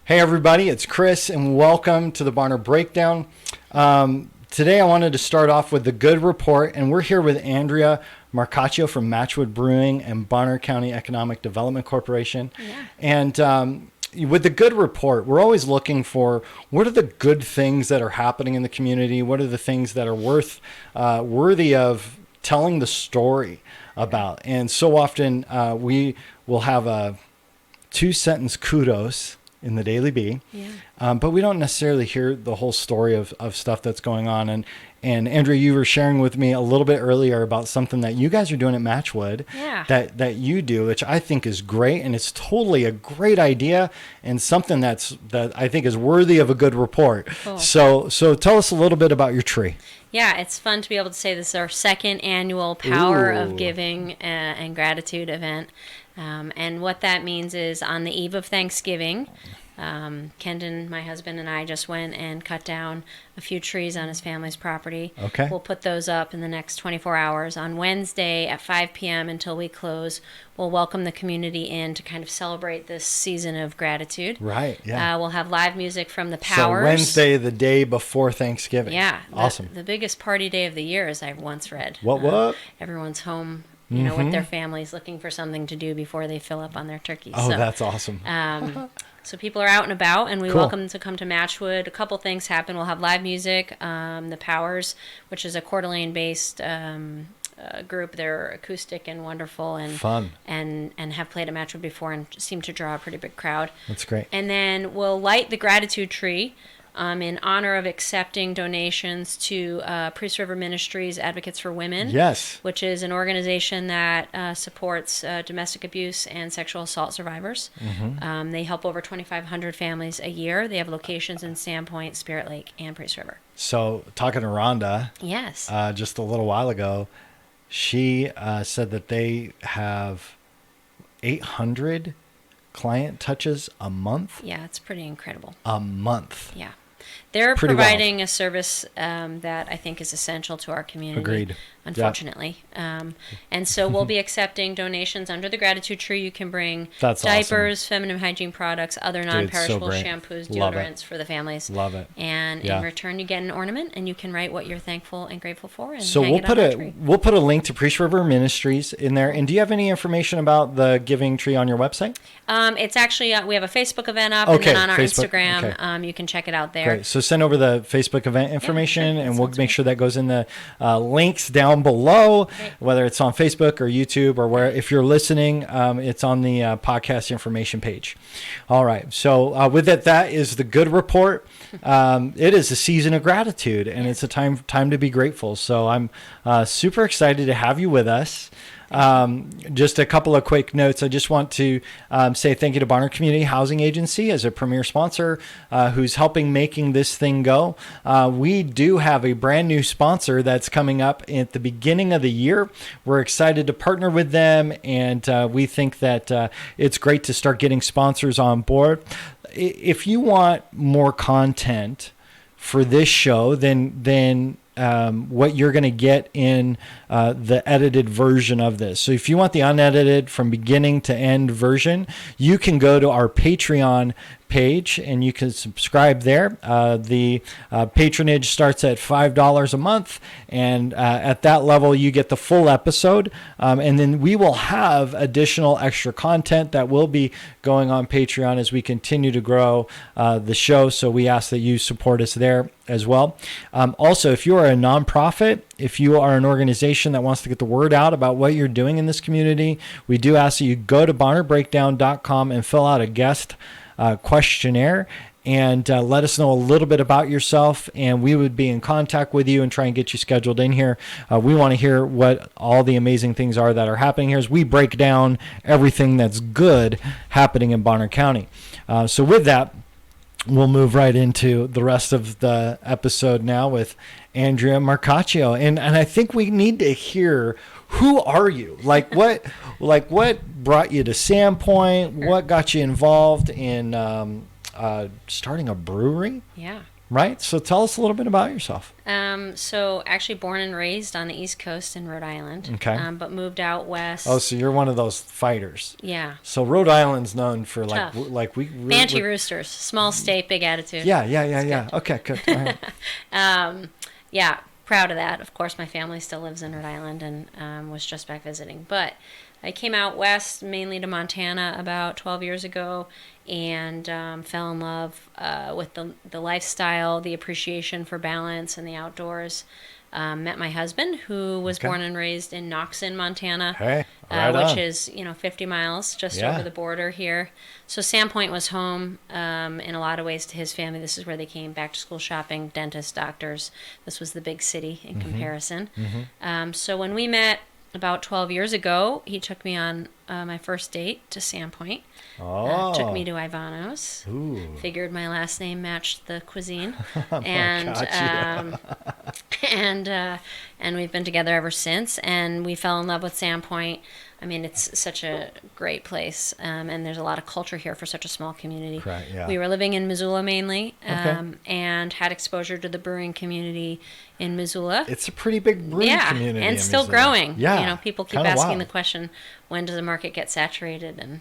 Hey everybody, it's Chris and welcome to the Barner Breakdown. Today I wanted to start off with the good report, and we're here with Andrea Marcoccio from Matchwood Brewing and Bonner County Economic Development Corporation. Yeah. And with the good report, we're always looking for what are the good things that are happening in the community, what are the things that are worthy of telling the story about. And so often we will have a 2-sentence kudos in the Daily Bee, but we don't necessarily hear the whole story of stuff that's going on. And Andrea, you were sharing with me a little bit earlier about something that you guys are doing at Matchwood that you do, which I think is great, and it's totally a great idea and something that I think is worthy of a good report. Cool. So tell us a little bit about your tree. Yeah, it's fun to be able to say this is our second annual Power of Giving and Gratitude event. And what that means is on the eve of Thanksgiving, Kendon, my husband, and I just went and cut down a few trees on his family's property. Okay. We'll put those up in the next 24 hours. On Wednesday at 5 p.m. until we close, we'll welcome the community in to kind of celebrate this season of gratitude. Right, yeah. We'll have live music from the Powers. So Wednesday, the day before Thanksgiving. Yeah. Awesome. The biggest party day of the year, as I once read. What? Everyone's home, with their families looking for something to do before they fill up on their turkeys. Oh, that's awesome. So people are out and about, and we Cool. welcome them to come to Matchwood. A couple things happen. We'll have live music. The Powers, which is a Coeur d'Alene-based group. They're acoustic and wonderful and Fun. and have played at Matchwood before and seem to draw a pretty big crowd. That's great. And then we'll light the gratitude tree in honor of accepting donations to Priest River Ministries Advocates for Women. Yes. Which is an organization that supports domestic abuse and sexual assault survivors. Mm-hmm. They help over 2,500 families a year. They have locations in Sandpoint, Spirit Lake, and Priest River. So talking to Rhonda, Yes. just a little while ago, she said that they have 800 client touches a month. Yeah, it's pretty incredible. A month. Yeah. They're Pretty providing a service that I think is essential to our community. Agreed. Unfortunately. And so we'll be accepting donations under the gratitude tree. You can bring That's diapers, awesome. feminine hygiene products, other so non-perishable great. shampoos, Love deodorants for the families. Love it. And Yeah. in return, you get an ornament, and you can write what you're thankful and grateful for, and So hang we'll it put on our tree. we'll put a link to Priest River Ministries in there. And do you have any information about the giving tree on your website? It's actually we have a Facebook event up, Okay, and then on our Facebook, Instagram, okay. you can check it out there. Great. So send over the Facebook event information, sure. and That we'll sounds make great. sure that goes in the links down below, Great. whether it's on Facebook or YouTube or where. If you're listening, it's on the podcast information page. All right. So with that is the good report. It is a season of gratitude, and it's a time to be grateful. So I'm super excited to have you with us. Just a couple of quick notes. I just want to say thank you to Bonner Community Housing Agency as a premier sponsor who's helping making this thing go. We do have a brand new sponsor that's coming up at the beginning of the year. We're excited to partner with them, and we think that it's great to start getting sponsors on board. If you want more content for this show, then what you're going to get in the edited version of this. So if you want the unedited from beginning to end version, you can go to our Patreon page and you can subscribe there. The patronage starts at $5 a month, and at that level you get the full episode, and then we will have additional extra content that will be going on Patreon as we continue to grow the show. So we ask that you support us there as well. Also, if you are a nonprofit, if you are an organization that wants to get the word out about what you're doing in this community, we do ask that you go to bonnerbreakdown.com and fill out a guest questionnaire and let us know a little bit about yourself, and we would be in contact with you and try and get you scheduled in here. We want to hear what all the amazing things are that are happening here as we break down everything that's good happening in Bonner County. So with that, we'll move right into the rest of the episode now with Andrea Marcoccio. And I think we need to hear, who are you? Like what brought you to Sandpoint? What got you involved in starting a brewery? Yeah. Right. So tell us a little bit about yourself. So actually born and raised on the East Coast in Rhode Island. Okay. But moved out west. Oh, so you're one of those fighters. Yeah. So Rhode Island's known for Tough. we Banshee Roosters, small state, big attitude. Yeah. Okay, good. All right. Yeah, proud of that. Of course, my family still lives in Rhode Island and was just back visiting. But I came out west, mainly to Montana, about 12 years ago, and fell in love with the lifestyle, the appreciation for balance and the outdoors. Met my husband, who was born and raised in Knoxon, Montana, Hey, right which on. is 50 miles just Yeah. over the border here. So Sandpoint was home in a lot of ways to his family. This is where they came back to school shopping, dentists, doctors. This was the big city in comparison. So when we met about 12 years ago, he took me on my first date to Sandpoint. Took me to Ivano's. Ooh. Figured my last name matched the cuisine, Gotcha. and we've been together ever since. And we fell in love with Sandpoint. I mean, it's such a great place, and there's a lot of culture here for such a small community. Right, yeah. We were living in Missoula mainly, Okay. and had exposure to the brewing community in Missoula. It's a pretty big brewing community. And in still Missoula. growing. Yeah. People keep Kinda asking wild. the question, when does the market get saturated? And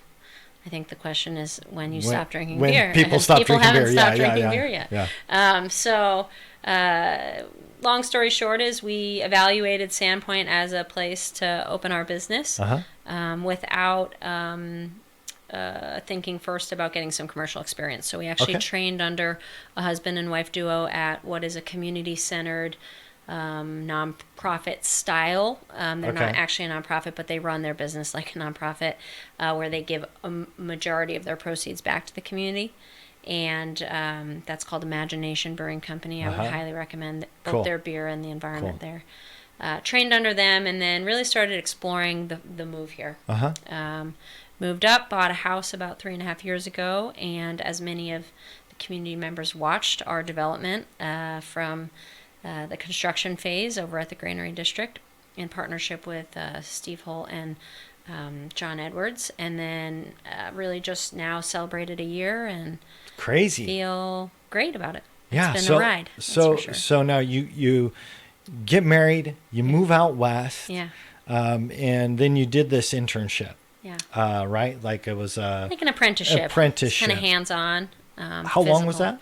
I think the question is when you stop drinking when beer. people And stop people drinking haven't beer. stopped Yeah, drinking yeah, beer yeah. yet. Yeah. Long story short is we evaluated Sandpoint as a place to open our business without thinking first about getting some commercial experience. So we actually trained under a husband and wife duo at what is a community-centered nonprofit style. They're not actually a nonprofit, but they run their business like a nonprofit, where they give a majority of their proceeds back to the community. And that's called Imagination Brewing Company. I would highly recommend both their beer and the environment there. Trained under them, and then really started exploring the move here. Moved up, bought a house about 3.5 years ago, and as many of the community members watched our development from the construction phase over at the Granary District in partnership with Steve Holt and John Edwards, and then really just now celebrated a year and Crazy. feel great about it. Yeah. It's been a ride. That's for sure. So now you get married, you move out west. Yeah. And then you did this internship. Yeah. Right? Like it was Like an apprenticeship. Apprenticeship. Kind of hands-on. How long was that?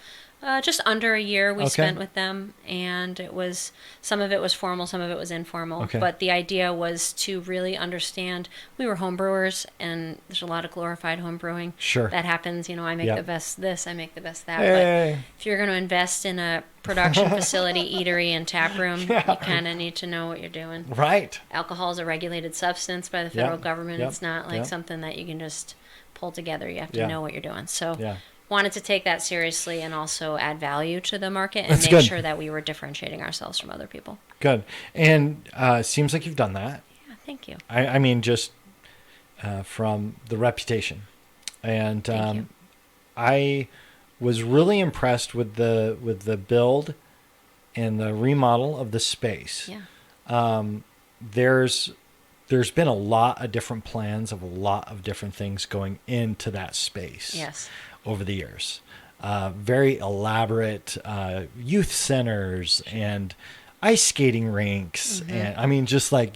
Just under a year we spent with them, and it was some of it was formal, some of it was informal. Okay. But the idea was to really understand. We were home brewers, and there's a lot of glorified home brewing. Sure. That happens. I make Yep. the best this, I make the best that. Hey. But if you're going to invest in a production facility, eatery, and tap room, you kind of need to know what you're doing. Right. Alcohol is a regulated substance by the federal government. Yep. It's not like Yep. something that you can just pull together. You have to Yeah. know what you're doing. So Yeah. wanted to take that seriously and also add value to the market and That's make good. sure that we were differentiating ourselves from other people. Good. And seems like you've done that. Yeah, thank you. I mean, just from the reputation. And Thank you. I was really impressed with the build and the remodel of the space. Yeah. There's been a lot of different plans of a lot of different things going into that space. Yes. Over the years. Very elaborate youth centers and ice skating rinks. And I mean, just like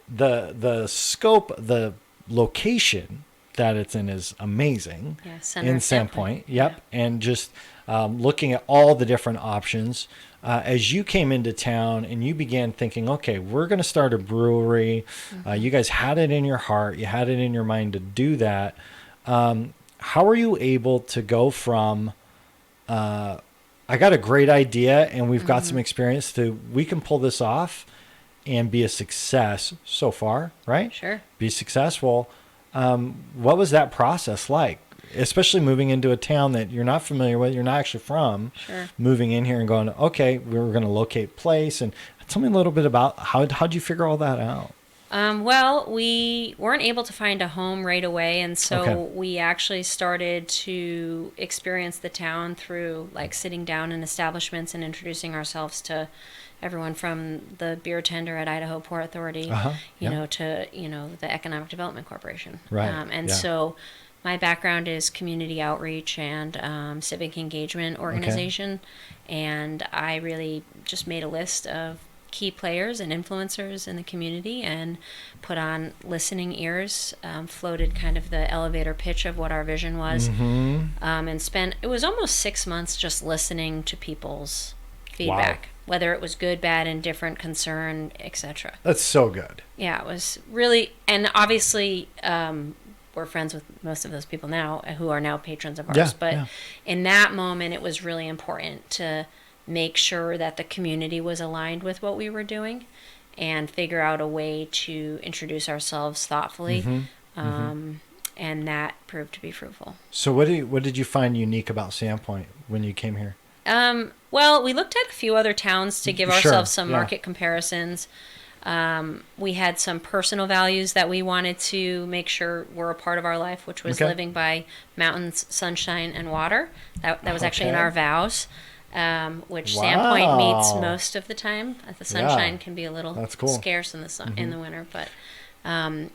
the scope, the location that it's in is amazing. Yeah, center in of Sandpoint. Yep. Yeah. And just looking at all the different options. As you came into town and you began thinking, okay, we're going to start a brewery. You guys had it in your heart. You had it in your mind to do that. How are you able to go from, I got a great idea and we've got some experience to, we can pull this off and be a success so far, right? Sure. Be successful. What was that process like? Especially moving into a town that you're not familiar with, you're not actually from, Sure. moving in here and going, okay, we're going to locate place. And tell me a little bit about how'd you figure all that out? Well, we weren't able to find a home right away, and so we actually started to experience the town through like sitting down in establishments and introducing ourselves to everyone from the beer tender at Idaho Port Authority, to the Economic Development Corporation. Right. And Yeah. so my background is community outreach and civic engagement organization. And I really just made a list of key players and influencers in the community and put on listening ears, floated kind of the elevator pitch of what our vision was, and spent, it was almost 6 months just listening to people's feedback, whether it was good, bad, indifferent, concern, etc. That's so good. Yeah, it was really, and obviously we're friends with most of those people now who are now patrons of ours, but in that moment it was really important to make sure that the community was aligned with what we were doing and figure out a way to introduce ourselves thoughtfully. And that proved to be fruitful. So what did you find unique about Sandpoint when you came here? Well, we looked at a few other towns to give ourselves some market comparisons. We had some personal values that we wanted to make sure were a part of our life, which was living by mountains, sunshine, and water. That was actually in our vows. Which Sandpoint meets most of the time. The sunshine can be a little scarce in the in the winter, but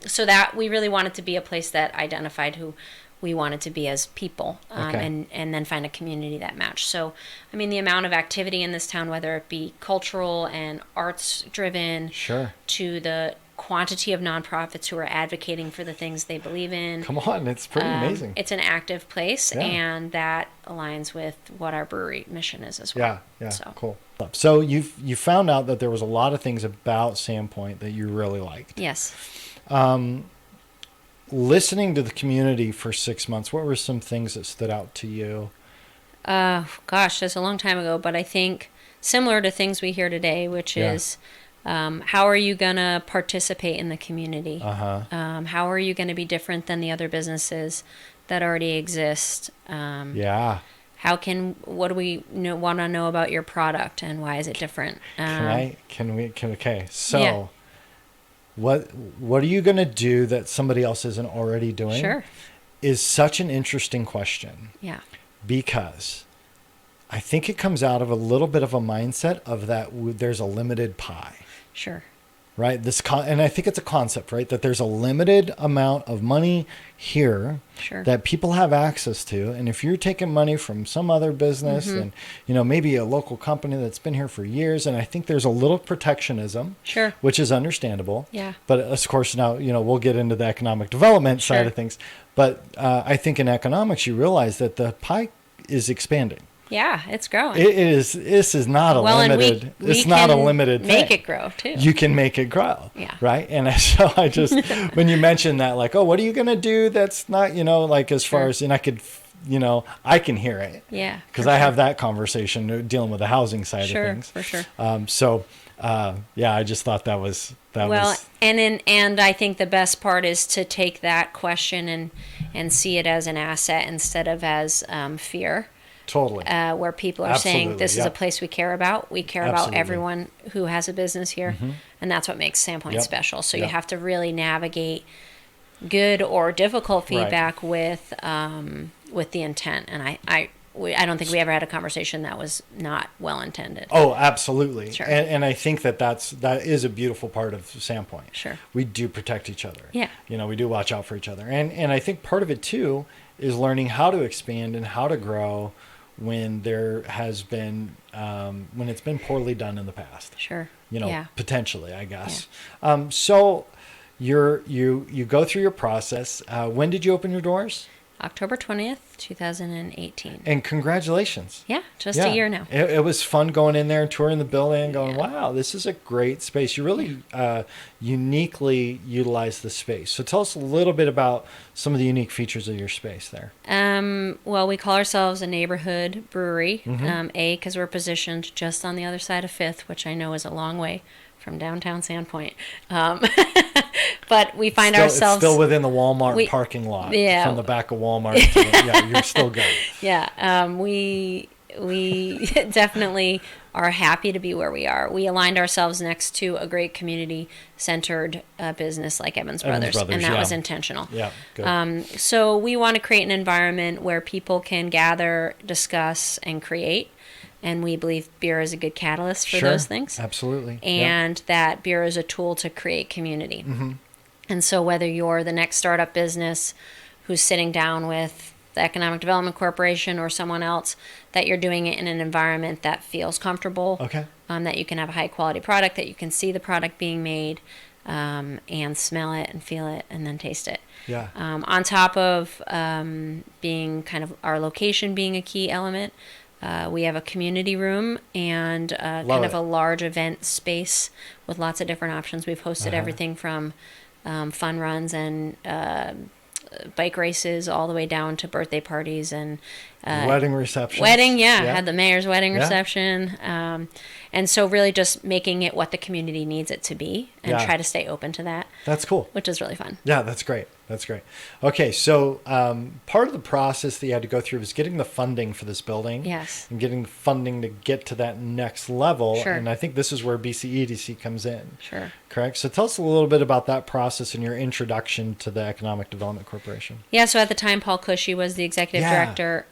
so that we really wanted to be a place that identified who we wanted to be as people, and then find a community that matched. So, I mean, the amount of activity in this town, whether it be cultural and arts driven, to the quantity of nonprofits who are advocating for the things they believe in. Come on, it's pretty amazing. It's an active place, and that aligns with what our brewery mission is as well. Cool. So you found out that there was a lot of things about Sandpoint that you really liked. Yes. Listening to the community for 6 months, what were some things that stood out to you? Gosh, that's a long time ago, but I think similar to things we hear today, which is how are you going to participate in the community? How are you going to be different than the other businesses that already exist? What do we want to know about your product and why is it different? So what are you going to do that somebody else isn't already doing? Sure. Is such an interesting question. Yeah. Because I think it comes out of a little bit of a mindset of that there's a limited pie. Sure. Right? And I think it's a concept, right? That there's a limited amount of money here that people have access to. And if you're taking money from some other business and, maybe a local company that's been here for years, and I think there's a little protectionism, which is understandable. Yeah. But of course now, we'll get into the economic development side of things. But I think in economics, you realize that the pie is expanding. Yeah, it's growing. It is. This is not a limited. It's not a limited thing. Make it grow too. You can make it grow. Yeah. Right. And so I just when you mentioned that, like, oh, what are you gonna do? That's not, like as far as, and I could, I can hear it. Yeah. Because I have that conversation dealing with the housing side of things. For sure. I just thought that was and I think the best part is to take that question and see it as an asset instead of as fear. Totally. Where people are saying this is a place we care about. We care about everyone who has a business here. And that's what makes Sandpoint special. So you have to really navigate good or difficult feedback with the intent. And I don't think we ever had a conversation that was not well intended. Oh, absolutely. Sure. And I think that is a beautiful part of Sandpoint. Sure. We do protect each other. Yeah. We do watch out for each other. And I think part of it too is learning how to expand and how to grow when there has been when it's been poorly done in the past. Sure. Potentially, I guess. So you go through your process. When did you open your doors? October 20th, 2018. And congratulations. Yeah, just a year now. It was fun going in there and touring the building, going, wow, this is a great space. You really uniquely utilize the space. So tell us a little bit about some of the unique features of your space there. Well, we call ourselves a neighborhood brewery, because we're positioned just on the other side of 5th, which I know is a long way from downtown Sandpoint. But we find ourselves... It's still within the Walmart parking lot. From the back of Walmart. You're still good. Yeah. We definitely are happy to be where we are. We aligned ourselves next to a great community-centered business like Evans Brothers, and that was intentional. Yeah, good. So we want to create an environment where people can gather, discuss, and create. And we believe beer is a good catalyst for those things. Absolutely. And that beer is a tool to create community. And so whether you're the next startup business who's sitting down with the Economic Development Corporation or someone else, that you're doing it in an environment that feels comfortable. Okay. That you can have a high quality product, that you can see the product being made, and smell it and feel it and then taste it. Yeah. On top of being kind of our location being a key element, we have a community room and kind of a large event space with lots of different options. We've hosted everything from fun runs and bike races all the way down to birthday parties and wedding receptions. Had the mayor's wedding reception. And so really just making it what the community needs it to be and try to stay open to that. That's cool. Which is really fun. Yeah, that's great. That's great. Okay, so part of the process that you had to go through was getting the funding for this building. Yes. And getting funding to get to that next level. Sure. And I think this is where BCEDC comes in. Sure. Correct? So tell us a little bit about that process and your introduction to the Economic Development Corporation. Yeah, so at the time, Paul Cushy was the executive director.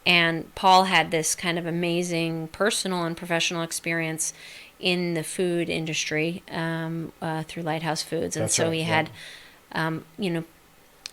And Paul had this kind of amazing personal and professional experience in the food industry through Lighthouse Foods. And he had,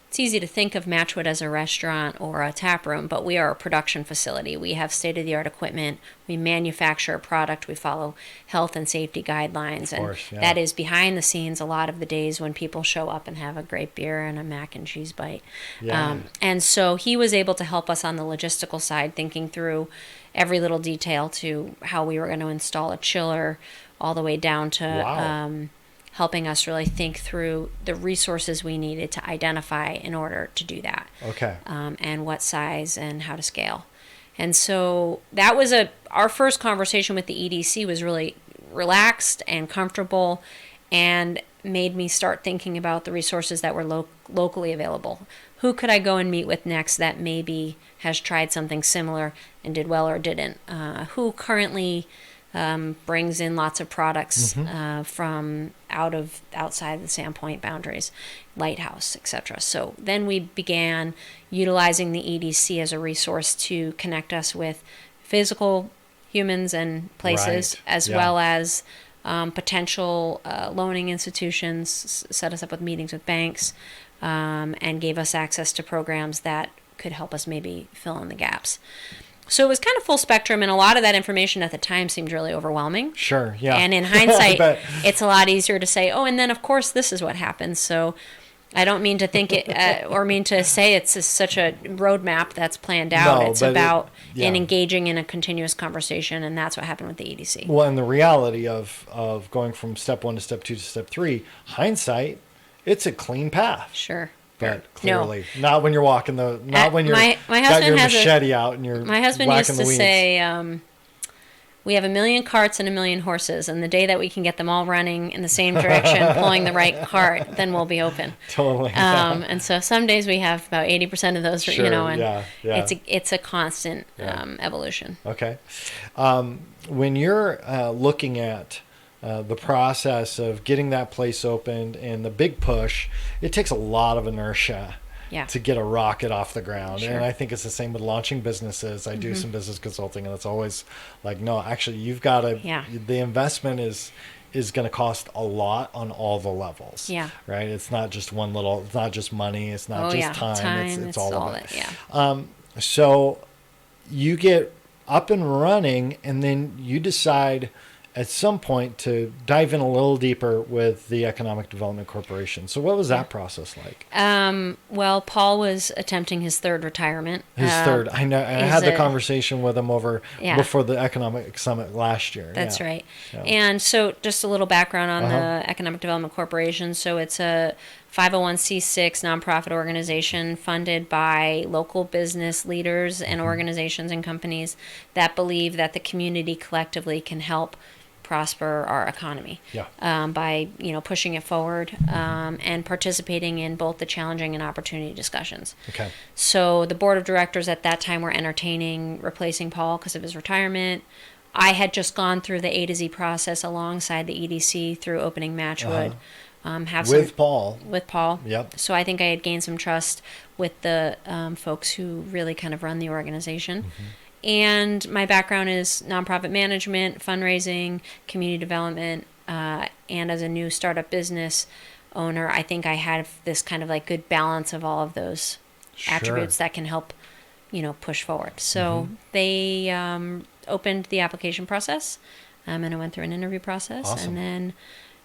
it's easy to think of Matchwood as a restaurant or a tap room, but we are a production facility. We have state-of-the-art equipment. We manufacture a product. We follow health and safety guidelines. Of course, that is behind the scenes a lot of the days when people show up and have a great beer and a mac and cheese bite. Yeah. And so he was able to help us on the logistical side, thinking through every little detail to how we were going to install a chiller all the way down to helping us really think through the resources we needed to identify in order to do that. Okay. And what size and how to scale. And so that was our first conversation with the EDC was really relaxed and comfortable and made me start thinking about the resources that were locally available. Who could I go and meet with next that maybe has tried something similar and did well or didn't? Who currently brings in lots of products from outside the Sandpoint boundaries, Lighthouse, etc. So then we began utilizing the EDC as a resource to connect us with physical humans and places, as well as potential loaning institutions, set us up with meetings with banks, and gave us access to programs that could help us maybe fill in the gaps. So it was kind of full spectrum, and a lot of that information at the time seemed really overwhelming. Sure, yeah. And in hindsight, it's a lot easier to say, oh, and then of course this is what happens. So I don't mean to think it, or mean to say it's such a roadmap that's planned out. It's about engaging in a continuous conversation, and that's what happened with the EDC. Well, and the reality of going from step 1 to step 2 to step 3, hindsight, it's a clean path. Sure. But clearly, not when you're walking when you're got your machete out and you're my husband used to say, we have 1 million carts and 1 million horses, and the day that we can get them all running in the same direction, pulling the right cart, then we'll be open. Totally. And so some days we have about 80% of those, sure, and it's a constant evolution. Okay. When you're looking at the process of getting that place opened and the big push, it takes a lot of inertia to get a rocket off the ground. Sure. And I think it's the same with launching businesses. I do some business consulting, and it's always like, no, actually, you've got to, the investment is going to cost a lot on all the levels. Yeah. Right? It's not just it's not just money. It's not just time. It's all of it. Yeah. So you get up and running, and then you decide at some point to dive in a little deeper with the Economic Development Corporation. So what was that process like? Well, Paul was attempting his third retirement. Third. I know. I had the conversation with him before the Economic Summit last year. That's right. Yeah. And so just a little background on the Economic Development Corporation. So it's a 501c6 nonprofit organization funded by local business leaders and organizations and companies that believe that the community collectively can help prosper our economy by pushing it forward and participating in both the challenging and opportunity discussions. Okay. So the board of directors at that time were entertaining replacing Paul because of his retirement. I had just gone through the A to Z process alongside the EDC through opening Matchwood. With Paul. Yep. So I think I had gained some trust with the folks who really kind of run the organization. And my background is nonprofit management, fundraising, community development, and as a new startup business, owner, I think I had this kind of like good balance of all of those attributes that can help, push forward. So they opened the application process, and I went through an interview process. Awesome. And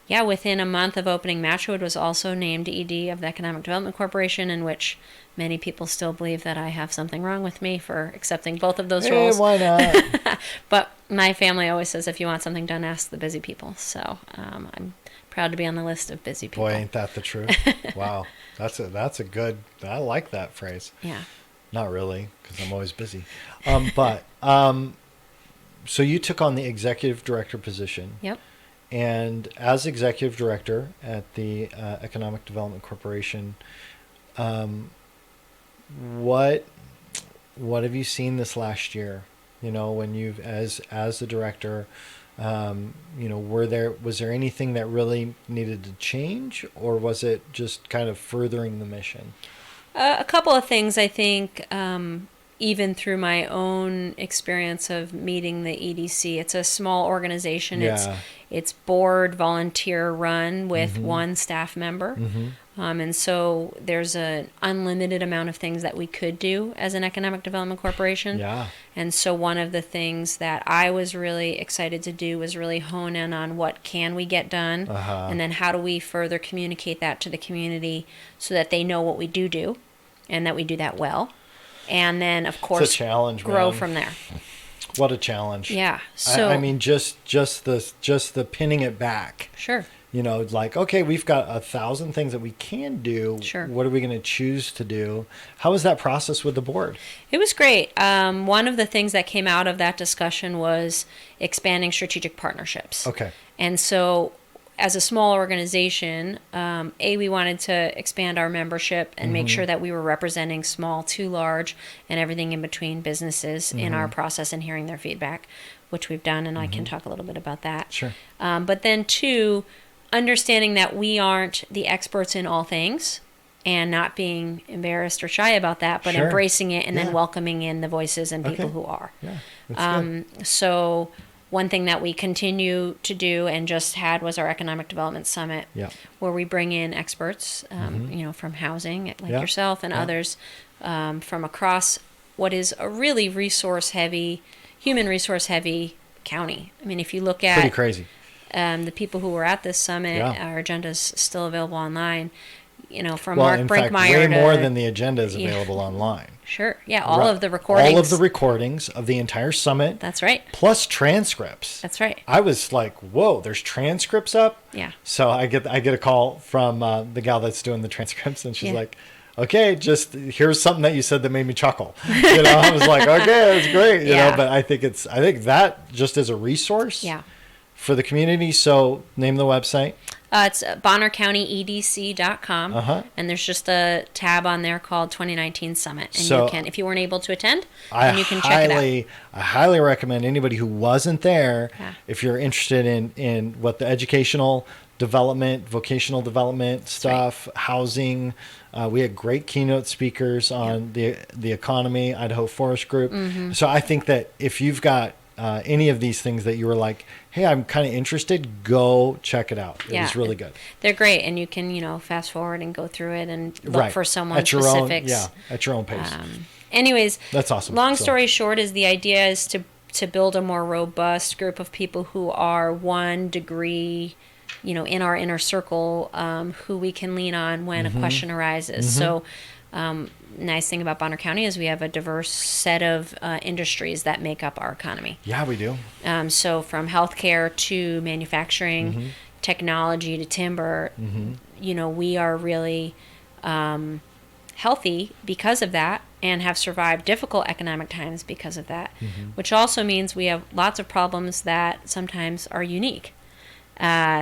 then, within a month of opening, Matchwood was also named ED of the Economic Development Corporation, in which many people still believe that I have something wrong with me for accepting both of those roles. Why not? But my family always says, if you want something done, ask the busy people. So I'm proud to be on the list of busy people. Boy, ain't that the truth. Wow. That's a good, I like that phrase. Yeah. Not really, because I'm always busy. So you took on the executive director position. Yep. And as executive director at the Economic Development Corporation, what have you seen this last year? When you've as the director, was there anything that really needed to change, or was it just kind of furthering the mission? A couple of things, I think. Even through my own experience of meeting the EDC, it's a small organization. Yeah. It's board volunteer run with one staff member. And so there's an unlimited amount of things that we could do as an economic development corporation. Yeah. And so one of the things that I was really excited to do was really hone in on what can we get done, and then how do we further communicate that to the community so that they know what we do and that we do that well. And then, of course, it's a challenge, grow man. from there. What a challenge. Yeah. So I mean, just the pinning it back. Sure. Like, okay, we've got 1,000 things that we can do. Sure. What are we going to choose to do? How was that process with the board? It was great. One of the things that came out of that discussion was expanding strategic partnerships. Okay. And so, as a small organization, we wanted to expand our membership and make sure that we were representing small to large and everything in between businesses in our process and hearing their feedback, which we've done, and I can talk a little bit about that. Sure. But then, two, understanding that we aren't the experts in all things and not being embarrassed or shy about that, but Sure. embracing it and Yeah. then welcoming in the voices and people Okay. who are. Yeah. That's good. So one thing that we continue to do and just had was our Economic Development Summit, Yeah. where we bring in experts, from housing, like Yeah. yourself and Yeah. others, from across what is a really human resource heavy county. I mean, if you look at Pretty crazy. the people who were at this summit, Yeah. our agenda is still available online. From Well, Mark in fact, Brinkmeyer way to more than the agenda is Yeah. available online. Sure, yeah, all of the recordings. All of the recordings of the entire summit. That's right. Plus transcripts. That's right. I was like, whoa, there's transcripts up? Yeah. So I get a call from the gal that's doing the transcripts, and she's Yeah. like, okay, just here's something that you said that made me chuckle. I was like, okay, that's great. Yeah. But I think that just as a resource Yeah. for the community. So name the website. It's BonnerCountyEDC.com, and there's just a tab on there called 2019 Summit, and So you can, if you weren't able to attend, then you can check it out. I highly recommend anybody who wasn't there, Yeah. if you're interested in what the educational development, vocational development stuff, housing. We had great keynote speakers on the economy, Idaho Forest Group. So I think that if you've got any of these things that you were like, hey, I'm kind of interested, go check it out. It was really good. They're great, and you can, fast forward and go through it and look Right. for someone at your specifics. at your own pace. Anyways, That's awesome. Long So- story short is the idea is to build a more robust group of people who are one degree, in our inner circle, who we can lean on when a question arises. So, nice thing about Bonner County is we have a diverse set of industries that make up our economy. Yeah, we do. So from healthcare to manufacturing, technology to timber, we are really healthy because of that and have survived difficult economic times because of that, which also means we have lots of problems that sometimes are unique.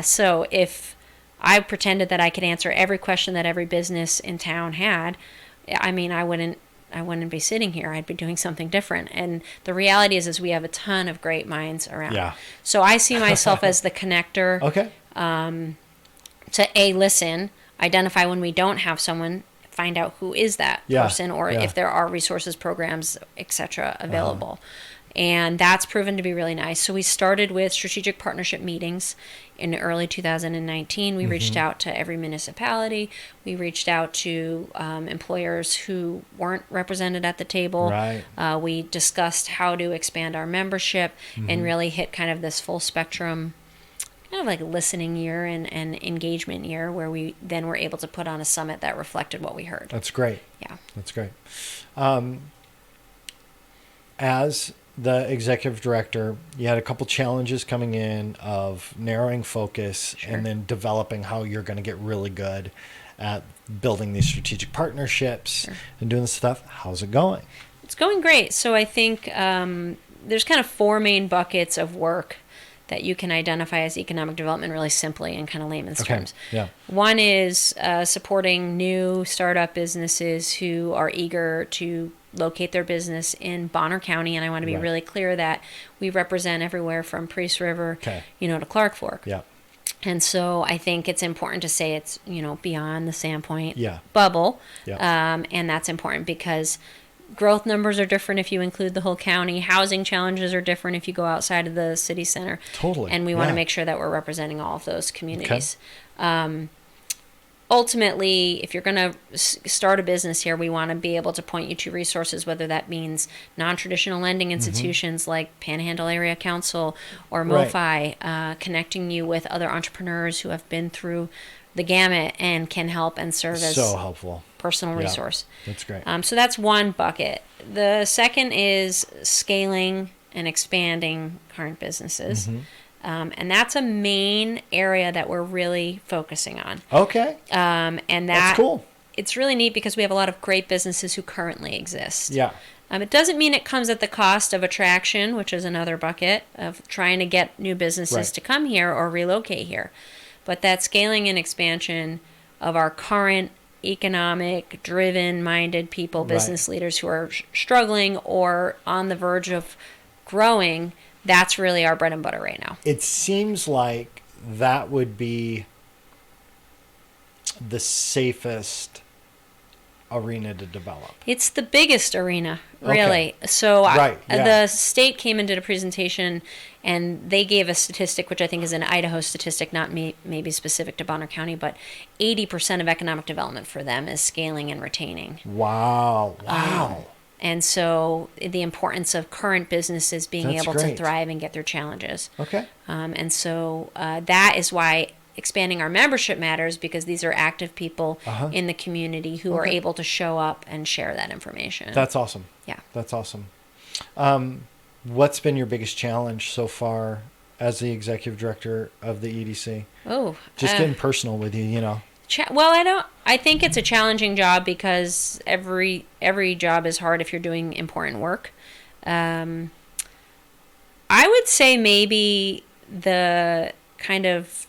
So if I pretended that I could answer every question that every business in town had, I wouldn't be sitting here. I'd be doing something different. And the reality is we have a ton of great minds around. Yeah. So I see myself as the connector Okay. to listen, identify when we don't have someone find out who is that person, or if there are resources, programs, etc. available. And that's proven to be really nice. So we started with strategic partnership meetings in early 2019. We reached out to every municipality. We reached out to employers who weren't represented at the table. Right. We discussed how to expand our membership and really hit kind of this full spectrum, kind of like listening year and engagement year, where we then were able to put on a summit that reflected what we heard. That's great. Yeah. That's great. As the executive director, you had a couple challenges coming in of narrowing focus and then developing how you're going to get really good at building these strategic partnerships and doing this stuff. How's it going? It's going great. So I think there's kind of 4 main buckets of work that you can identify as economic development really simply in kind of layman's terms. Yeah. One is supporting new startup businesses who are eager to locate their business in Bonner County, and I want to be really clear that we represent everywhere from Priest River, to Clark Fork. Yeah. And so I think it's important to say it's, beyond the Sandpoint Yeah. bubble. And that's important because growth numbers are different if you include the whole county. Housing challenges are different if you go outside of the city center. Totally. And we want to make sure that we're representing all of those communities. Ultimately, if you're going to start a business here, we want to be able to point you to resources, whether that means non-traditional lending institutions like Panhandle Area Council or MoFi, connecting you with other entrepreneurs who have been through the gamut and can help and serve as so helpful personal resource. That's great. So that's one bucket. The second is scaling and expanding current businesses. And that's a main area that we're really focusing on. Okay. And that's cool. It's really neat because we have a lot of great businesses who currently exist. Yeah. It doesn't mean it comes at the cost of attraction, which is another bucket of trying to get new businesses to come here or relocate here. But that scaling and expansion of our current economic, driven-minded people, business leaders who are struggling or on the verge of growing, that's really our bread and butter right now. It seems like that would be the safest arena to develop. It's the biggest arena, really. Okay. So the state came and did a presentation, and they gave a statistic, which I think is an Idaho statistic, not maybe specific to Bonner County, but 80% of economic development for them is scaling and retaining. Wow. And so the importance of current businesses being able to thrive and get through challenges. Okay. And so that is why expanding our membership matters, because these are active people in the community who are able to show up and share that information. That's awesome. Yeah. That's awesome. What's been your biggest challenge so far as the executive director of the EDC? Just getting personal with you, Well, I think it's a challenging job because every job is hard if you're doing important work. I would say maybe the kind of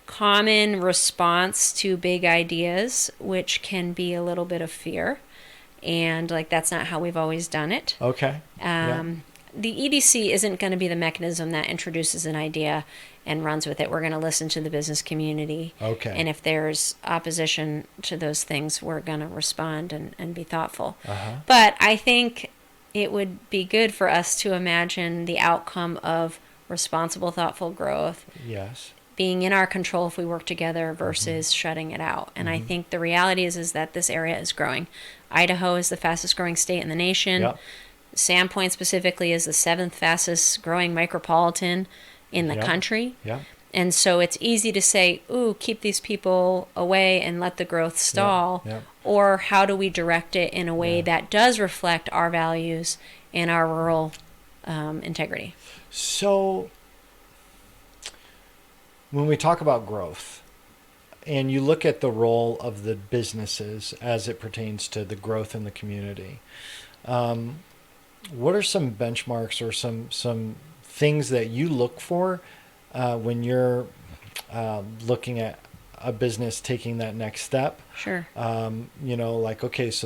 common response to big ideas, which can be a little bit of fear, and that's not how we've always done it. Okay. The EDC isn't going to be the mechanism that introduces an idea and runs with it. We're going to listen to the business community. Okay. And if there's opposition to those things, we're going to respond and be thoughtful. But I think it would be good for us to imagine the outcome of responsible, thoughtful growth. Yes. Being in our control if we work together versus shutting it out. And I think the reality is that this area is growing. Idaho is the fastest growing state in the nation. Yep. Sandpoint specifically is the 7th fastest growing micropolitan in the country. Yeah. And so it's easy to say, keep these people away and let the growth stall. Yeah. Or how do we direct it in a way that does reflect our values and our rural integrity? So when we talk about growth and you look at the role of the businesses as it pertains to the growth in the community, what are some benchmarks or some things that you look for when you're looking at a business taking that next step? Sure. So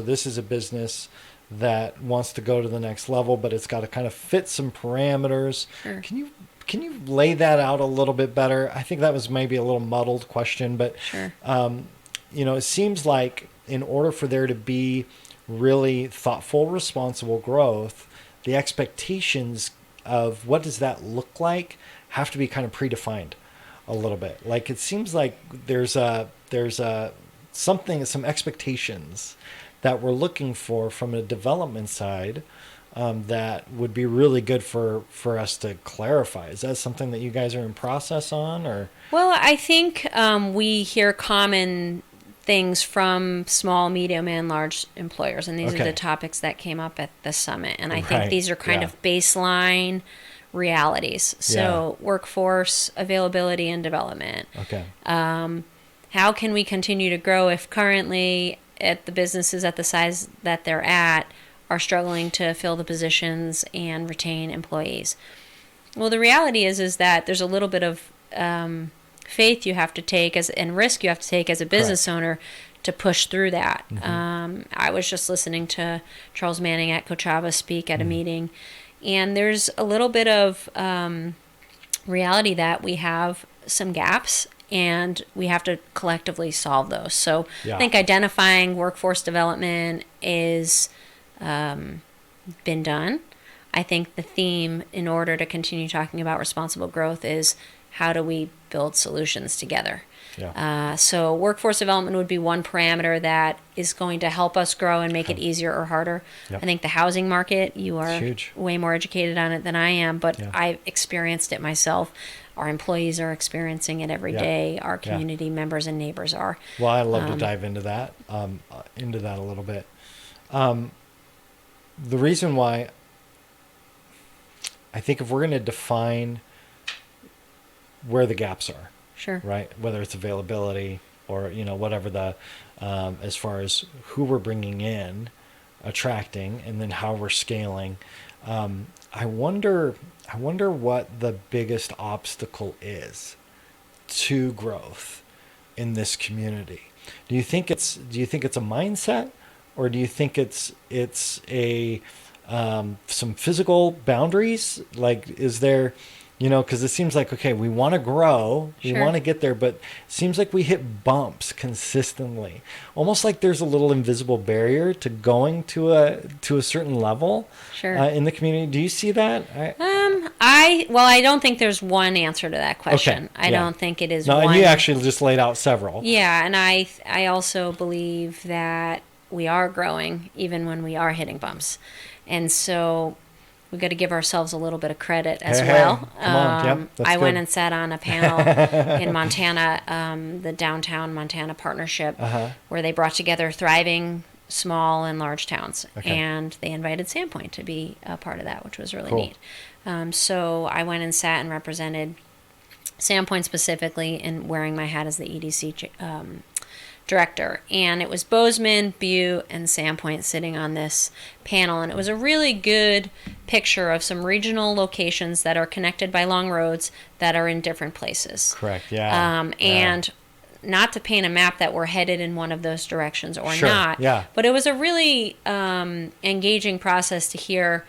this is a business that wants to go to the next level, but it's got to kind of fit some parameters. Sure. Can you lay that out a little bit better? I think that was maybe a little muddled question, but sure. It seems like in order for there to be really thoughtful, responsible growth, the expectations of what does that look like have to be kind of predefined a little bit. Like it seems like there's some expectations that we're looking for from a development side that would be really good for us to clarify. Is that something that you guys are in process on, or? Well, I think we hear common things from small, medium, and large employers, and these are the topics that came up at the summit. And I think these are kind of baseline realities. So workforce availability and development. Okay. How can we continue to grow if currently at the businesses at the size that they're at are struggling to fill the positions and retain employees? Well, the reality is that there's a little bit of faith you have to take and risk you have to take as a business owner to push through that. I was just listening to Charles Manning at Coachella speak at a meeting, and there's a little bit of reality that we have some gaps and we have to collectively solve those. So I think identifying workforce development is been done. I think the theme, in order to continue talking about responsible growth, is how do we build solutions together? So workforce development would be one parameter that is going to help us grow and make it easier or harder. I think the housing market, you are way more educated on it than I am, but I've experienced it myself. Our employees are experiencing it every day. Our community members and neighbors are. Well, I'd love to dive into that a little bit. The reason why I think if we're going to define where the gaps are, right, whether it's availability or whatever the as far as who we're bringing in, attracting, and then how we're scaling, I wonder what the biggest obstacle is to growth in this community. Do you think it's a mindset, or do you think it's a some physical boundaries? Like, is there, because it seems like, okay, we want to grow, we want to get there, but it seems like we hit bumps consistently, almost like there's a little invisible barrier to going to a certain level in the community. Do you see that? I don't think there's one answer to that question. I don't think it is one. And you actually just laid out several. Yeah, and I also believe that we are growing even when we are hitting bumps. And so we've got to give ourselves a little bit of credit as well. Come on. I went and sat on a panel in Montana, the Downtown Montana Partnership, where they brought together thriving small and large towns. And they invited Sandpoint to be a part of that, which was really neat. So I went and sat and represented Sandpoint specifically, and wearing my hat as the EDC director. And it was Bozeman, Butte, and Sandpoint sitting on this panel. And it was a really good picture of some regional locations that are connected by long roads that are in different places. Correct, And not to paint a map that we're headed in one of those directions or not, but it was a really engaging process to hear,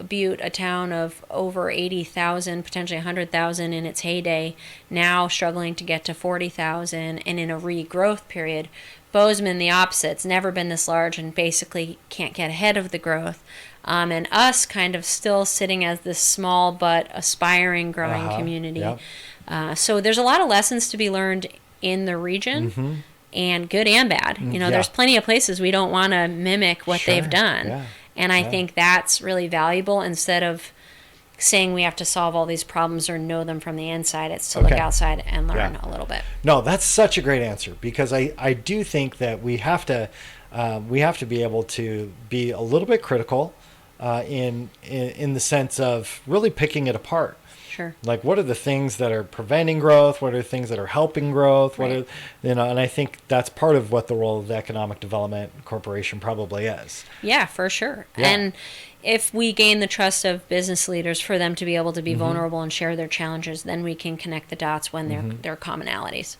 Butte, a town of over 80,000, potentially 100,000 in its heyday, now struggling to get to 40,000 and in a regrowth period. Bozeman, the opposite, it's never been this large and basically can't get ahead of the growth. And us kind of still sitting as this small but aspiring growing community. So there's a lot of lessons to be learned in the region, and good and bad. There's plenty of places we don't want to mimic what they've done. And I think that's really valuable. Instead of saying we have to solve all these problems or know them from the inside, it's to look outside and learn a little bit. No, that's such a great answer, because I do think that we have to be able to be a little bit critical in the sense of really picking it apart. Like, what are the things that are preventing growth? What are the things that are helping growth? What are, and I think that's part of what the role of the Economic Development Corporation probably is. Yeah, for sure. And if we gain the trust of business leaders for them to be able to be vulnerable and share their challenges, then we can connect the dots when they're commonalities.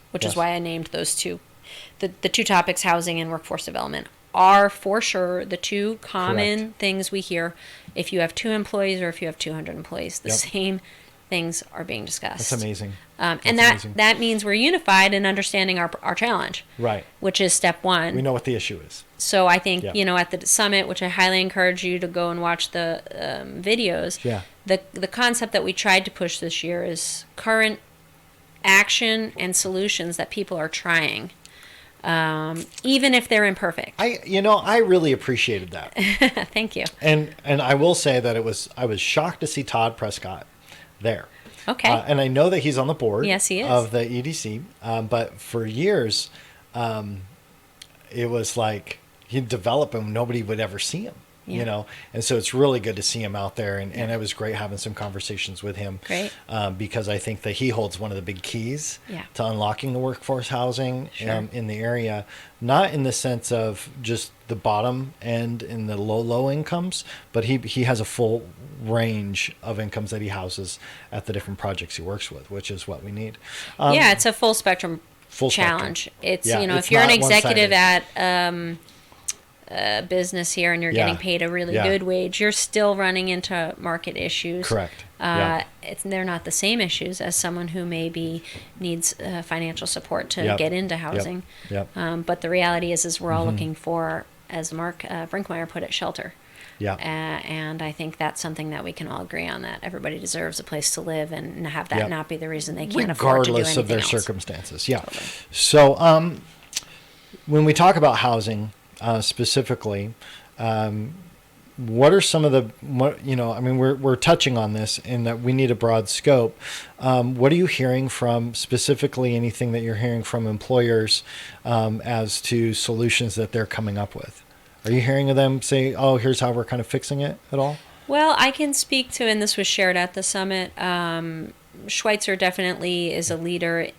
Which is why I named those two. The two topics, housing and workforce development, are for sure the two common things we hear if you have 2 employees or if you have 200 employees. The same things are being discussed. That's amazing. And That's that means we're unified in understanding our challenge. Right. Which is step one. We know what the issue is. So I think, at the summit, which I highly encourage you to go and watch the videos, the concept that we tried to push this year is current action and solutions that people are trying, even if they're imperfect. I really appreciated that. Thank you. And I will say that I was shocked to see Todd Prescott there. Okay. And I know that he's on the board. Yes, he is. Of the EDC. But for years, it was like he'd develop him, nobody would ever see him. And so it's really good to see him out there, and it was great having some conversations with him. Great. Because I think that he holds one of the big keys to unlocking the workforce housing in the area, not in the sense of just the bottom end in the low incomes, but he has a full range of incomes that he houses at the different projects he works with, which is what we need. It's a full spectrum challenge. It's, if you're an executive at business here and you're getting paid a really good wage, you're still running into market issues. Correct. They're not the same issues as someone who maybe needs financial support to get into housing. But the reality is we're all looking for, as Mark Brinkmeyer put it, shelter. And I think that's something that we can all agree on, that everybody deserves a place to live and have that not be the reason they can't afford to do anything regardless of their else. circumstances. Totally. So when we talk about housing, specifically, what are some of the, we're touching on this in that we need a broad scope. What are you hearing from, specifically anything that you're hearing from employers as to solutions that they're coming up with? Are you hearing of them say, oh, here's how we're kind of fixing it at all? Well, I can speak to, and this was shared at the summit, Schweitzer definitely is a leader,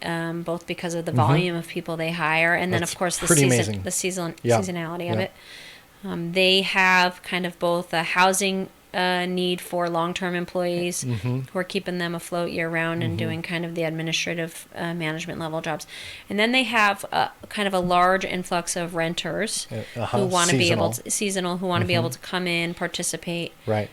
both because of the volume of people they hire, and then, of course, the seasonality of it. They have kind of both a housing need for long-term employees who are keeping them afloat year-round and doing kind of the administrative management level jobs. And then they have kind of a large influx of renters who want to be able to, who want to be able to come in, participate. Right.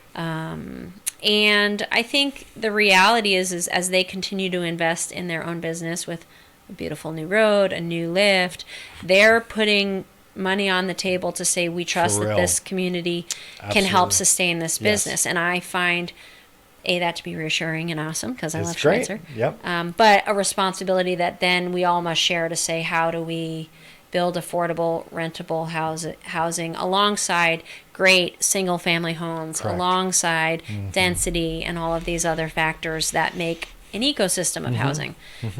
And I think the reality is as they continue to invest in their own business with a beautiful new road, a new lift, they're putting money on the table to say, we trust that this community can help sustain this business. And I find that to be reassuring and awesome, because I love Schweitzer. But a responsibility that then we all must share to say, how do we build affordable, rentable housing alongside great single-family homes, alongside density and all of these other factors that make an ecosystem of housing.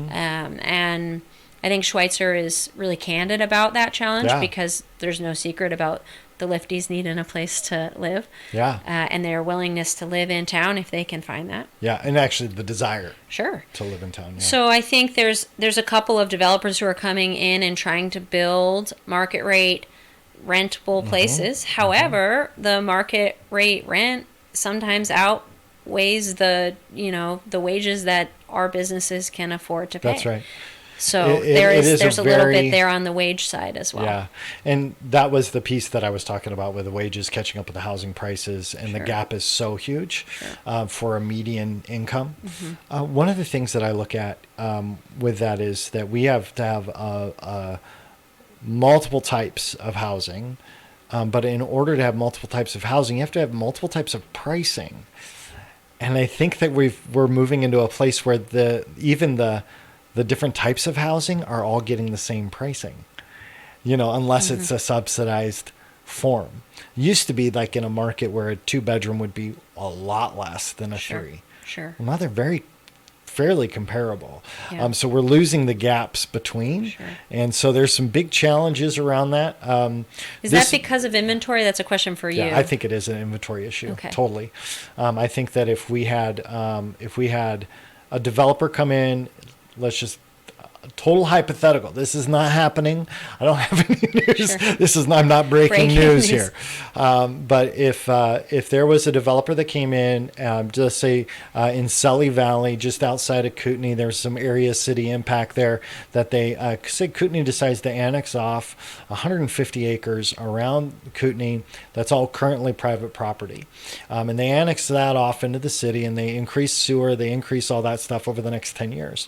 And I think Schweitzer is really candid about that challenge, because there's no secret about the lifties needing a place to live. And their willingness to live in town if they can find that. And actually the desire to live in town. So I think there's a couple of developers who are coming in and trying to build market rate rentable places. However, the market rate rent sometimes outweighs the wages that our businesses can afford to pay. That's right. So there's a little bit there on the wage side as well. And that was the piece that I was talking about, with the wages catching up with the housing prices, and the gap is so huge for a median income. One of the things that I look at with that is that we have to have multiple types of housing, but in order to have multiple types of housing, you have to have multiple types of pricing. And I think that we're moving into a place where even the different types of housing are all getting the same pricing, unless it's a subsidized form. It used to be like in a market where a 2-bedroom would be a lot less than a 3. Well, now they're fairly comparable. So we're losing the gaps between. And so there's some big challenges around that. Is that because of inventory? That's a question for you. I think it is an inventory issue. Totally. I think that if we had a developer come in, let's just total hypothetical. This is not happening. I don't have any news. Sure. I'm not breaking news news. here. But if there was a developer that came in, just say in Sully Valley, just outside of Kootenai, there's some area city impact there that they say Kootenai decides to annex off 150 acres around Kootenai. That's all currently private property. And they annex that off into the city, and they increase sewer, they increase all that stuff over the next 10 years.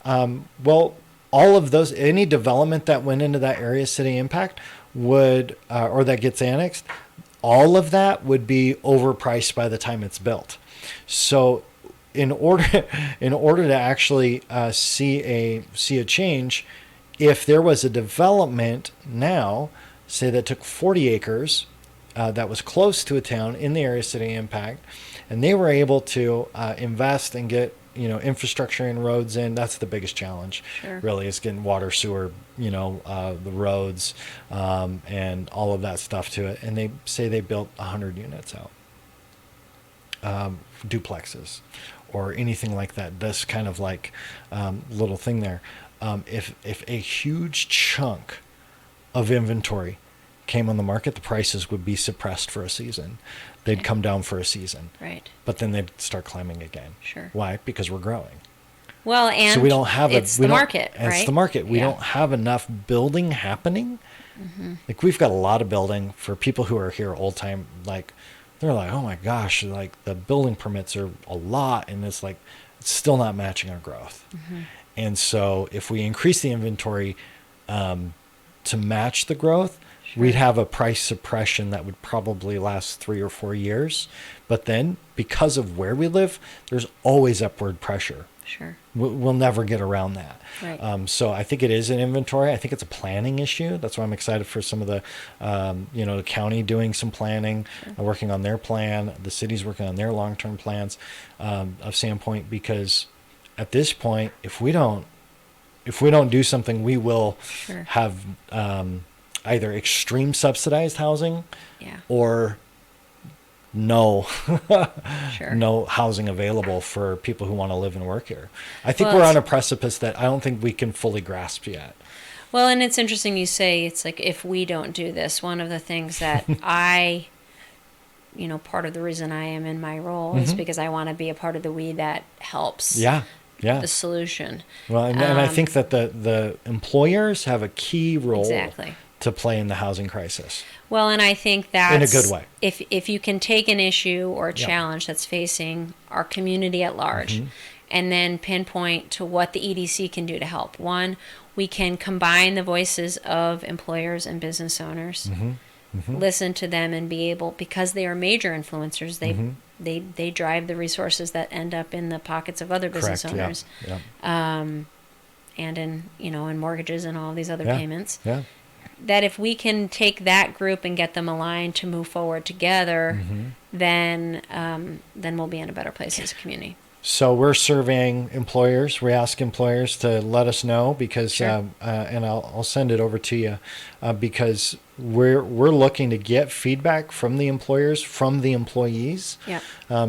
Well, all of those, any development that went into that area city impact would, or that gets annexed, all of that would be overpriced by the time it's built. So in order to actually see a change, if there was a development now, say that took 40 acres, that was close to a town in the area city impact, and they were able to invest and get infrastructure and roads in. That's the biggest challenge. Sure. Really, is getting water, sewer, the roads, and all of that stuff to it. And they say they built 100 units out, duplexes, or anything like that. This kind of like little thing there. If a huge chunk of inventory came on the market, the prices would be suppressed for a season. They'd come down for a season. Right. But then they'd start climbing again. Sure. Why? Because we're growing. Well, and so we don't have it's the market, right? It's the market. We Yeah. don't have enough building happening. Mm-hmm. Like, we've got a lot of building for people who are here old time. Like, they're like, oh my gosh, like the building permits are a lot, and it's like it's still not matching our growth. Mm-hmm. And so if we increase the inventory to match the growth, we'd have a price suppression that would probably last 3 or 4 years. But then, because of where we live, there's always upward pressure. Sure. We'll never get around that. Right. So I think it is an inventory. I think it's a planning issue. That's why I'm excited for some of the, the county doing some planning, working on their plan. The city's working on their long-term plans of Sandpoint, because at this point, if we don't do something, we will have either extreme subsidized housing or no housing available for people who want to live and work here. I think we're on a precipice that I don't think we can fully grasp yet. Well, and it's interesting you say, it's like, if we don't do this, one of the things that part of the reason I am in my role is because I want to be a part of the we that helps the solution. Well, and I think that the employers have a key role to play in the housing crisis. Well, and I think that's in a good way. If you can take an issue or a challenge that's facing our community at large, and then pinpoint to what the EDC can do to help. One, we can combine the voices of employers and business owners, listen to them, and be able, because they are major influencers, they drive the resources that end up in the pockets of other business owners, and in mortgages and all these other payments. Yeah. That if we can take that group and get them aligned to move forward together, then we'll be in a better place as a community. So we're surveying employers. We ask employers to let us know, because, and I'll send it over to you, because we're looking to get feedback from the employers, from the employees. Yeah.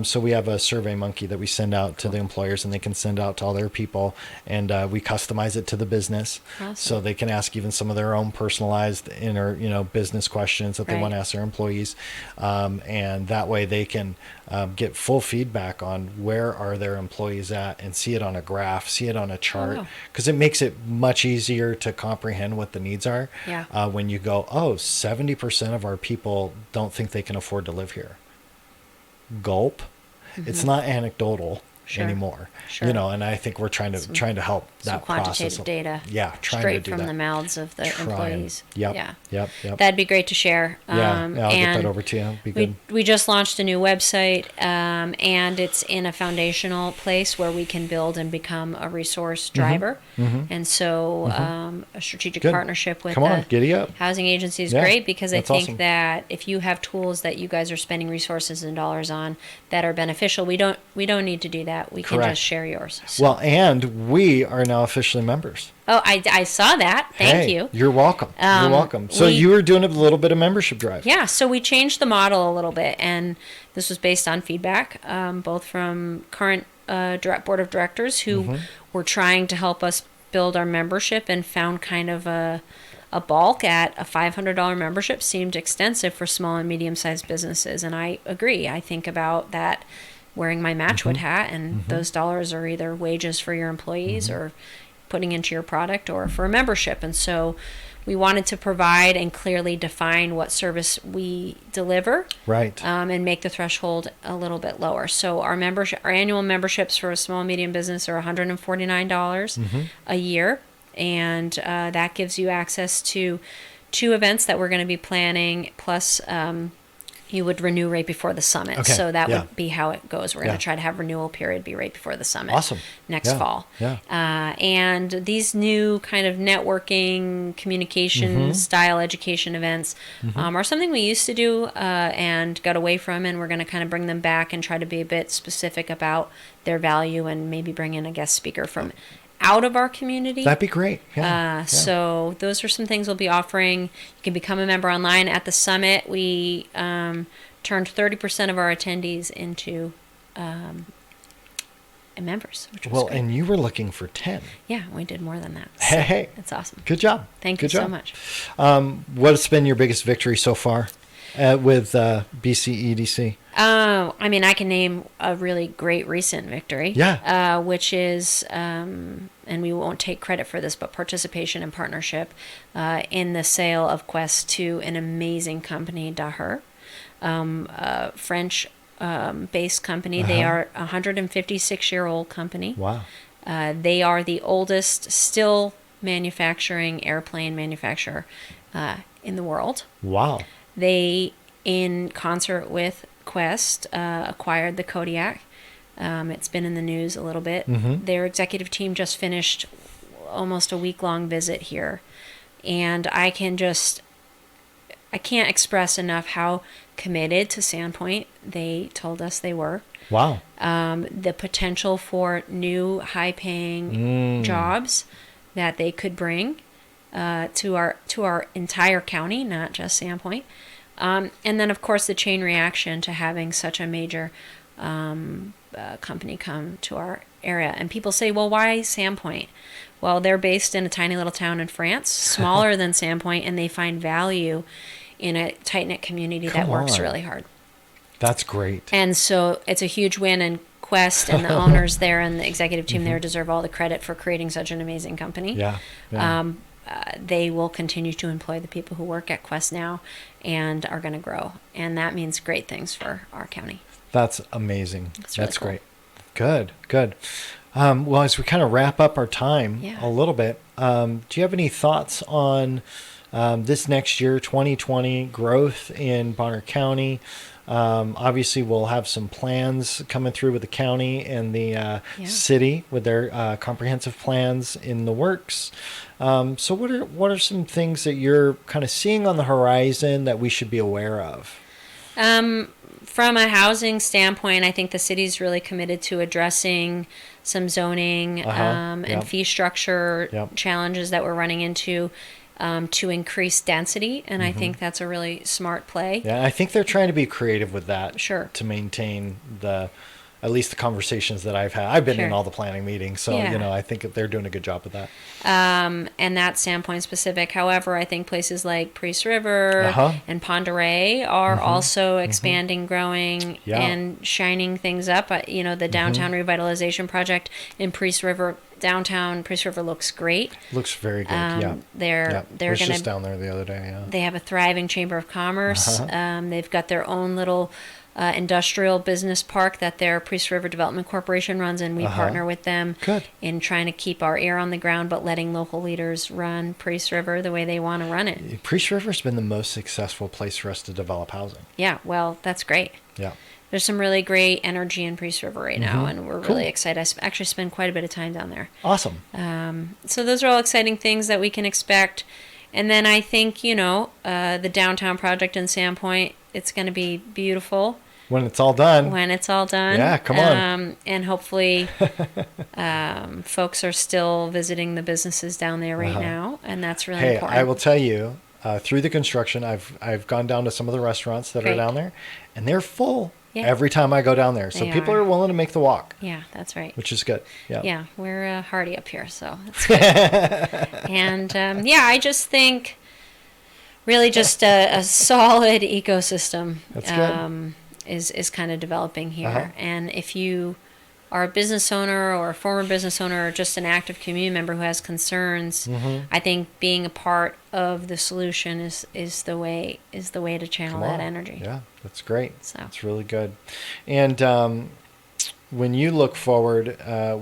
So we have a Survey Monkey that we send out to the employers, and they can send out to all their people, and we customize it to the business. Awesome. So they can ask even some of their own personalized business questions that they want to ask their employees, and that way they can get full feedback on where are their employees at, and see it on a graph, see it on a chart, because it makes it much easier to comprehend what the needs are. Yeah. When you go, 70% of our people don't think they can afford to live here. Gulp. It's not anecdotal anymore. Sure. And I think we're trying to help that process. Quantitative data. Yeah, straight from the mouths of the employees. Yep. That'd be great to share. I'll get that over to you. Be good. We just launched a new website, and it's in a foundational place where we can build and become a resource driver. And so a strategic partnership with Giddy up. housing agency is great, because I think that if you have tools that you guys are spending resources and dollars on that are beneficial, we don't need to do that. We can just share yours. So. Well, and we are now officially members. Oh, I saw that. Thank you. You're welcome. You're welcome. So you were doing a little bit of membership drive. Yeah, so we changed the model a little bit, and this was based on feedback, both from current board of directors who were trying to help us build our membership and found kind of a bulk at a $500 membership seemed extensive for small and medium-sized businesses. And I agree. I think about that wearing my Matchwood hat, and those dollars are either wages for your employees or putting into your product or for a membership. And so we wanted to provide and clearly define what service we deliver, right, and make the threshold a little bit lower. So our annual memberships for a small and medium business are $149 a year, and that gives you access to 2 events that we're going to be planning, plus you would renew right before the summit. Okay. So that would be how it goes. We're going to try to have renewal period be right before the summit. Next fall. And these new kind of networking, communication style education events are something we used to do and got away from, and we're going to kind of bring them back and try to be a bit specific about their value and maybe bring in a guest speaker from out of our community. That'd be great. So those are some things we'll be offering. You can become a member online. At the summit, we turned 30% of our attendees into members, which was great. And you were looking for 10. Yeah, we did more than that. So hey, that's awesome. Good job. Thank you so much. What's been your biggest victory so far with BCEDC? I mean, I can name a really great recent victory. Which is, and we won't take credit for this, but participation and partnership in the sale of Quest to an amazing company, Daher, a French based company. They are a 156-year-old company. Wow. They are the oldest still manufacturing airplane manufacturer in the world. Wow. They, in concert with Quest, acquired the Kodiak. It's been in the news a little bit. Their executive team just finished almost a week-long visit here. And I can't express enough how committed to Sandpoint they told us they were. Wow. The potential for new high-paying jobs that they could bring to our entire county, not just Sandpoint. And then, of course, the chain reaction to having such a major company come to our area. And people say, well, why Sandpoint? Well, they're based in a tiny little town in France, smaller than Sandpoint, and they find value in a tight-knit community that works really hard. That's great. And so it's a huge win, and Quest and the owners there and the executive team there deserve all the credit for creating such an amazing company. They will continue to employ the people who work at Quest now and are going to grow. And that means great things for our county. That's amazing. That's great. Good. Well, as we kind of wrap up our time a little bit, do you have any thoughts on this next year, 2020, growth in Bonner County? Obviously, we'll have some plans coming through with the county and the city with their comprehensive plans in the works. So what are some things that you're kind of seeing on the horizon that we should be aware of? From a housing standpoint, I think the city's really committed to addressing some zoning and fee structure challenges that we're running into. To increase density, and I think that's a really smart play. Yeah, I think they're trying to be creative with that. Sure. To maintain at least the conversations that I've had. I've been in all the planning meetings, so I think they're doing a good job with that. And that's Sandpoint specific. However, I think places like Priest River and Pend Oreille are also expanding, growing, and shining things up. The downtown revitalization project in Priest River. Downtown Priest River looks great. Looks very good. They're was just down there the other day. Yeah. They have a thriving chamber of commerce. They've got their own little industrial business park that their Priest River Development Corporation runs, and we partner with them in trying to keep our ear on the ground, but letting local leaders run Priest River the way they want to run it. Priest River's been the most successful place for us to develop housing. Yeah, well, that's great. Yeah. There's some really great energy in Priest River right now, and we're really excited. I actually spend quite a bit of time down there. Awesome. So those are all exciting things that we can expect. And then I think, the downtown project in Sandpoint, it's going to be beautiful. When it's all done. Yeah, come on. And hopefully folks are still visiting the businesses down there right now, and that's really important. I will tell you, through the construction, I've gone down to some of the restaurants that are down there, and they're full. Yeah. every time I go down there. So people are willing to make the walk. Yeah, that's right. Which is good. Yeah. Yeah, we're hardy up here, so that's good. And I just think really just a solid ecosystem is kind of developing here. And if you are a business owner or a former business owner or just an active community member who has concerns, I think being a part of the solution is the way to channel that energy. Yeah, that's great. So that's really good. And when you look forward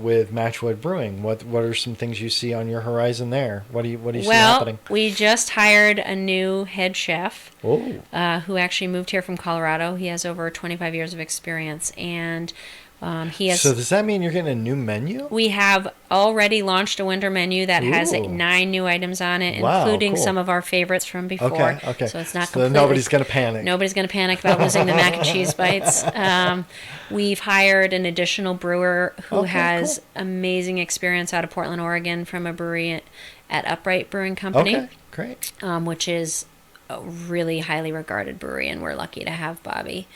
with Matchwood Brewing, what are some things you see on your horizon there? What do you see happening? Well, we just hired a new head chef who actually moved here from Colorado. He has over 25 years of experience, and he has. So does that mean you're getting a new menu? We have already launched a winter menu that has 9 new items on it, including some of our favorites from before. Okay. So it's not so completely. Nobody's going to panic. Nobody's going to panic about losing the mac and cheese bites. We've hired an additional brewer who has amazing experience out of Portland, Oregon, from a brewery at Upright Brewing Company. Okay, great. Which is a really highly regarded brewery, and we're lucky to have Bobby.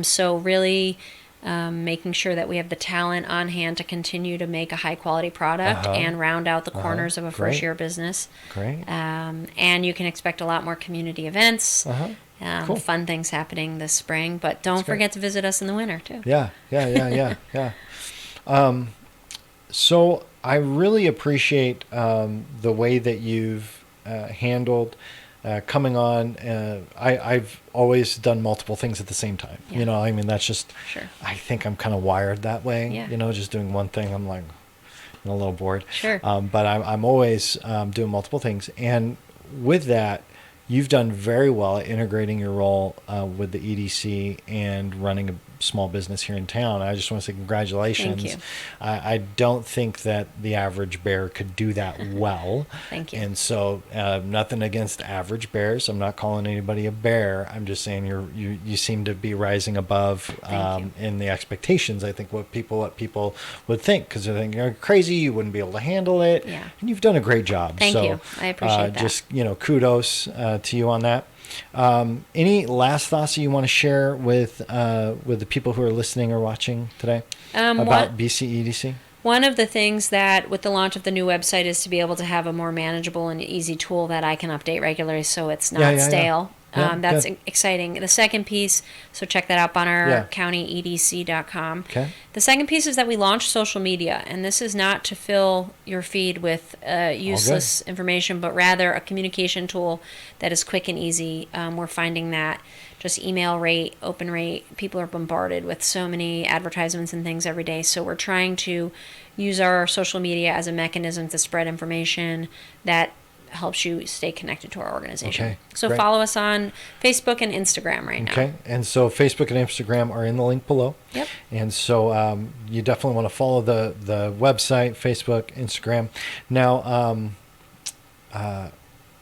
So really. Making sure that we have the talent on hand to continue to make a high quality product and round out the corners of a first year business. Great. And you can expect a lot more community events, fun things happening this spring. But don't forget to visit us in the winter too. Yeah. So I really appreciate the way that you've handled coming on. I've always done multiple things at the same time. Yeah. I mean, that's just, I think I'm kind of wired that way. Yeah. Just doing one thing, I'm like, I'm a little bored. Sure. But I'm always doing multiple things. And with that, you've done very well at integrating your role with the EDC and running a small business here in town. I just want to say congratulations. Thank you. I don't think that the average bear could do that well. Thank you. And so nothing against average bears. I'm not calling anybody a bear. I'm just saying you seem to be rising above in the expectations. I think what people would think, because they think you're crazy, you wouldn't be able to handle it. Yeah. And you've done a great job. Thank you. I appreciate that. Just kudos to you on that. Any last thoughts that you want to share with the people who are listening or watching today about BCEDC? One of the things that with the launch of the new website is to be able to have a more manageable and easy tool that I can update regularly so it's not stale. That's exciting. The second piece, so check that out on our countyedc.com. Okay. The second piece is that we launched social media, and this is not to fill your feed with useless information, but rather a communication tool that is quick and easy. We're finding that just email rate, open rate, people are bombarded with so many advertisements and things every day. So we're trying to use our social media as a mechanism to spread information that helps you stay connected to our organization. Okay, so great. Follow us on Facebook and Instagram right now. Okay, and so Facebook and Instagram are in the link below. Yep. And so you definitely want to follow the website, Facebook, Instagram. Now,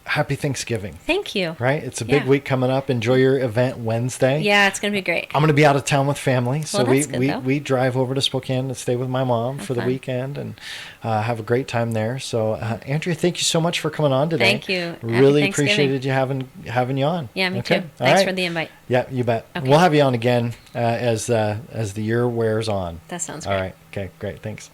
happy Thanksgiving. Thank you. Right? It's a big week coming up. Enjoy your event Wednesday. Yeah, it's going to be great. I'm going to be out of town with family. So that's good, we drive over to Spokane to stay with my mom for the weekend and have a great time there. So, Andrea, thank you so much for coming on today. Thank you. Really appreciated you having you on. Yeah, me too. Thanks for the invite. Yeah, you bet. Okay. We'll have you on again as the year wears on. That sounds great. All right. Okay, great. Thanks.